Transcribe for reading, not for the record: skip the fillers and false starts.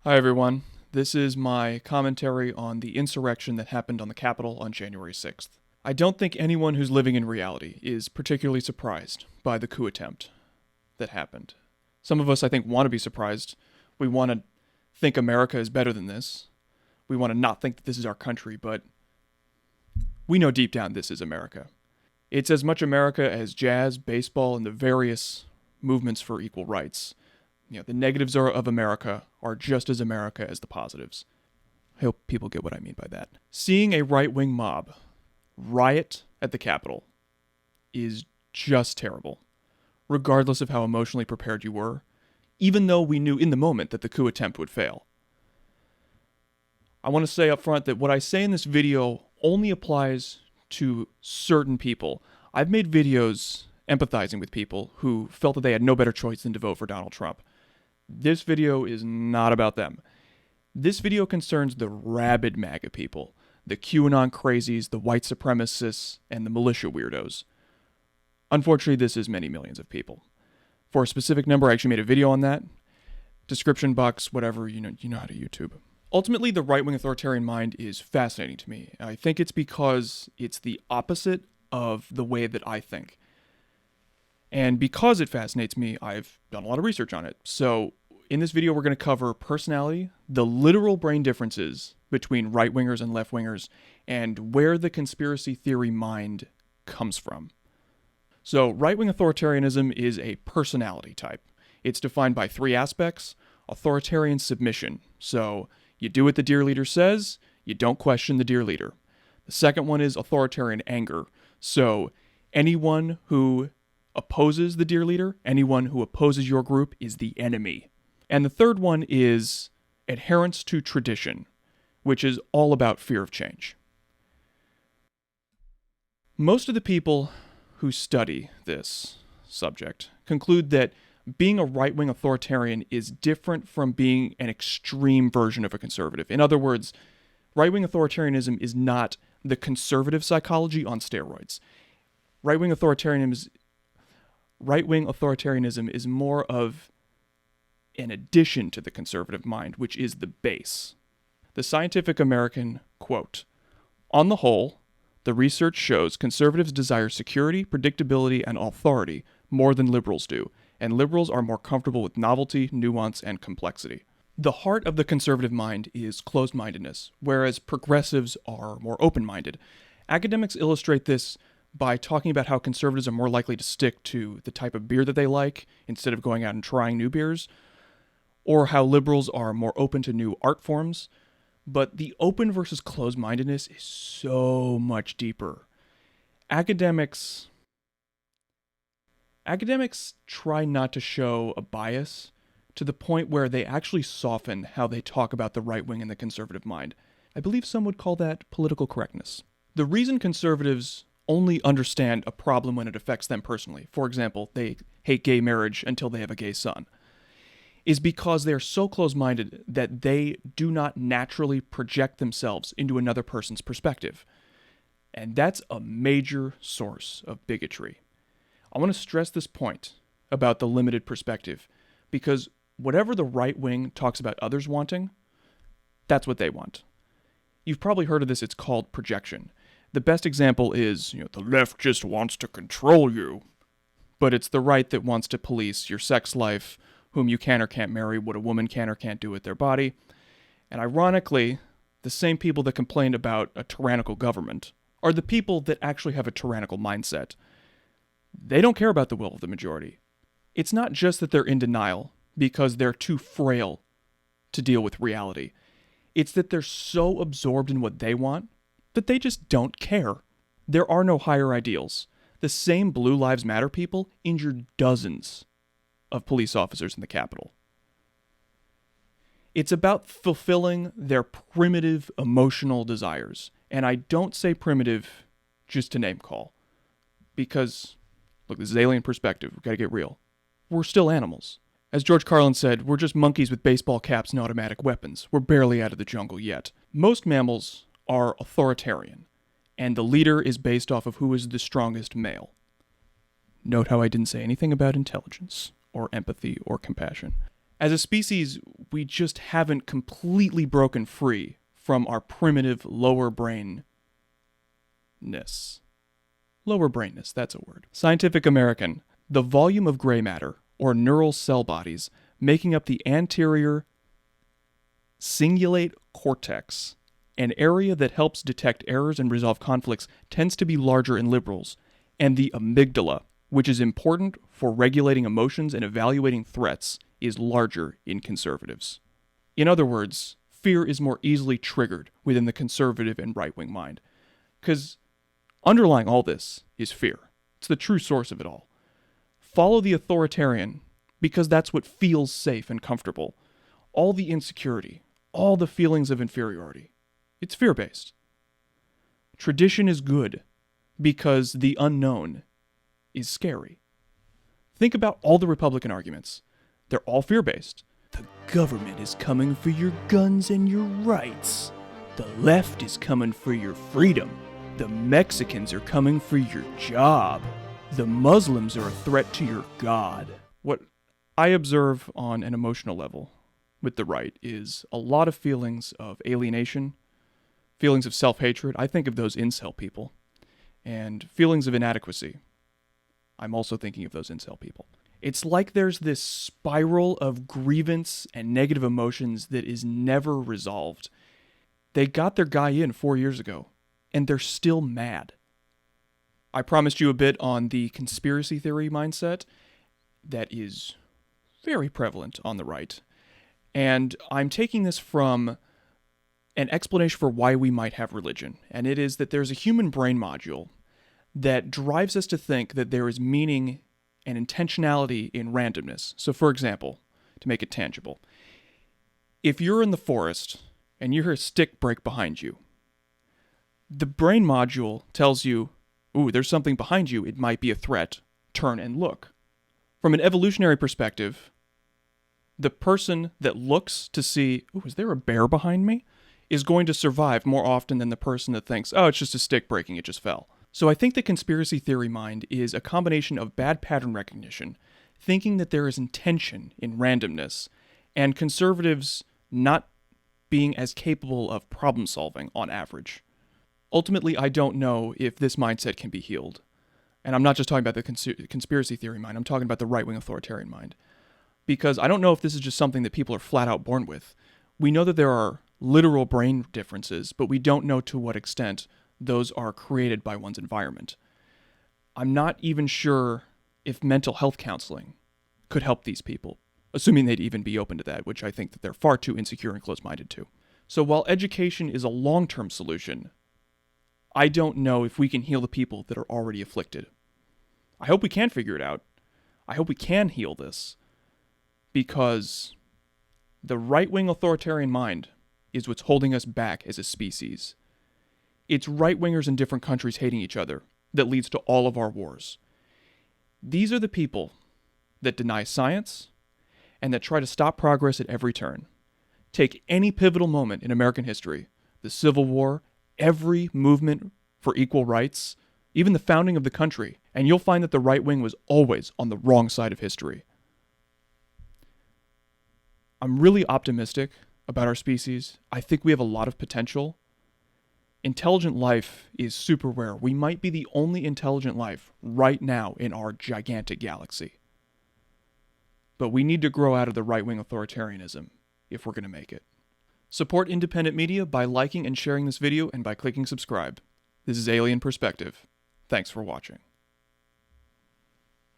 Hi, everyone. This is my commentary on the insurrection that happened on the Capitol on January 6th. I don't think anyone who's living in reality is particularly surprised by the coup attempt that happened. Some of us, I think, want to be surprised. We want to think America is better than this. We want to not think that this is our country, but we know deep down this is America. It's as much America as jazz, baseball, and the various movements for equal rights. The negatives of America are just as America as the positives. I hope people get what I mean by that. Seeing a right-wing mob riot at the Capitol is just terrible, regardless of how emotionally prepared you were, even though we knew in the moment that the coup attempt would fail. I want to say up front that what I say in this video only applies to certain people. I've made videos empathizing with people who felt that they had no better choice than to vote for Donald Trump. This video is not about them. This video concerns the rabid MAGA people, the QAnon crazies, the white supremacists, and the militia weirdos. Unfortunately, this is many millions of people. For a specific number, I actually made a video on that. Description box, whatever, you know how to YouTube. Ultimately, the right-wing authoritarian mind is fascinating to me. I think it's because it's the opposite of the way that I think. And because it fascinates me, I've done a lot of research on it. So in this video, we're going to cover personality, the literal brain differences between right-wingers and left-wingers, and where the conspiracy theory mind comes from. So right-wing authoritarianism is a personality type. It's defined by three aspects: authoritarian submission. So you do what the dear leader says, you don't question the dear leader. The second one is authoritarian anger. So anyone who opposes the dear leader, anyone who opposes your group is the enemy. And the third one is adherence to tradition, which is all about fear of change. Most of the people who study this subject conclude that being a right-wing authoritarian is different from being an extreme version of a conservative. In other words, right-wing authoritarianism is not the conservative psychology on steroids. Right-wing authoritarianism is more of an addition to the conservative mind, which is the base. The Scientific American quote, "On the whole, the research shows conservatives desire security, predictability, and authority more than liberals do, and liberals are more comfortable with novelty, nuance, and complexity." The heart of the conservative mind is closed-mindedness, whereas progressives are more open-minded. Academics illustrate this by talking about how conservatives are more likely to stick to the type of beer that they like instead of going out and trying new beers, or how liberals are more open to new art forms. But the open versus closed-mindedness is so much deeper. Academics try not to show a bias to the point where they actually soften how they talk about the right wing and the conservative mind. I believe some would call that political correctness. The reason conservatives only understand a problem when it affects them personally, for example, they hate gay marriage until they have a gay son, is because they're so close-minded that they do not naturally project themselves into another person's perspective. And that's a major source of bigotry. I want to stress this point about the limited perspective, because whatever the right wing talks about others wanting, that's what they want. You've probably heard of this, it's called projection. The best example is, the left just wants to control you. But it's the right that wants to police your sex life, whom you can or can't marry, what a woman can or can't do with their body. And ironically, the same people that complain about a tyrannical government are the people that actually have a tyrannical mindset. They don't care about the will of the majority. It's not just that they're in denial because they're too frail to deal with reality. It's that they're so absorbed in what they want that they just don't care. There are no higher ideals. The same Blue Lives Matter people injured dozens of police officers in the Capitol. It's about fulfilling their primitive emotional desires. And I don't say primitive just to name call. Because, look, this is alien perspective. We've got to get real. We're still animals. As George Carlin said, we're just monkeys with baseball caps and automatic weapons. We're barely out of the jungle yet. Most mammals are authoritarian, and the leader is based off of who is the strongest male. Note how I didn't say anything about intelligence, or empathy, or compassion. As a species, we just haven't completely broken free from our primitive lower brainness. Lower brainness, that's a word. Scientific American. The volume of gray matter, or neural cell bodies, making up the anterior cingulate cortex, an area that helps detect errors and resolve conflicts, tends to be larger in liberals, and the amygdala, which is important for regulating emotions and evaluating threats, is larger in conservatives. In other words, fear is more easily triggered within the conservative and right-wing mind. Because underlying all this is fear. It's the true source of it all. Follow the authoritarian because that's what feels safe and comfortable. All the insecurity, all the feelings of inferiority. It's fear-based. Tradition is good because the unknown is scary. Think about all the Republican arguments. They're all fear-based. The government is coming for your guns and your rights. The left is coming for your freedom. The Mexicans are coming for your job. The Muslims are a threat to your God. What I observe on an emotional level with the right is a lot of feelings of alienation, feelings of self-hatred. I think of those incel people. And feelings of inadequacy. I'm also thinking of those incel people. It's like there's this spiral of grievance and negative emotions that is never resolved. They got their guy in 4 years ago, and they're still mad. I promised you a bit on the conspiracy theory mindset that is very prevalent on the right. And I'm taking this from an explanation for why we might have religion. And it is that there's a human brain module that drives us to think that there is meaning and intentionality in randomness. So for example, to make it tangible, if you're in the forest and you hear a stick break behind you, the brain module tells you, ooh, there's something behind you, it might be a threat, turn and look. From an evolutionary perspective, the person that looks to see, ooh, is there a bear behind me, is going to survive more often than the person that thinks, oh, it's just a stick breaking, it just fell. So I think the conspiracy theory mind is a combination of bad pattern recognition, thinking that there is intention in randomness, and conservatives not being as capable of problem solving on average. Ultimately, I don't know if this mindset can be healed. And I'm not just talking about the conspiracy theory mind, I'm talking about the right-wing authoritarian mind. Because I don't know if this is just something that people are flat out born with. We know that there are literal brain differences, but we don't know to what extent those are created by one's environment. I'm not even sure if mental health counseling could help these people, assuming they'd even be open to that, which I think that they're far too insecure and close-minded to. So while education is a long-term solution, I don't know if we can heal the people that are already afflicted. I hope we can figure it out. I hope we can heal this, because the right-wing authoritarian mind is what's holding us back as a species. It's right-wingers in different countries hating each other that leads to all of our wars. These are the people that deny science and that try to stop progress at every turn. Take any pivotal moment in American history, the Civil War, every movement for equal rights, even the founding of the country, and you'll find that the right wing was always on the wrong side of history. I'm really optimistic about our species. I think we have a lot of potential. Intelligent life is super rare. We might be the only intelligent life right now in our gigantic galaxy. But we need to grow out of the right-wing authoritarianism if we're going to make it. Support independent media by liking and sharing this video and by clicking subscribe. This is Alien Perspective. Thanks for watching.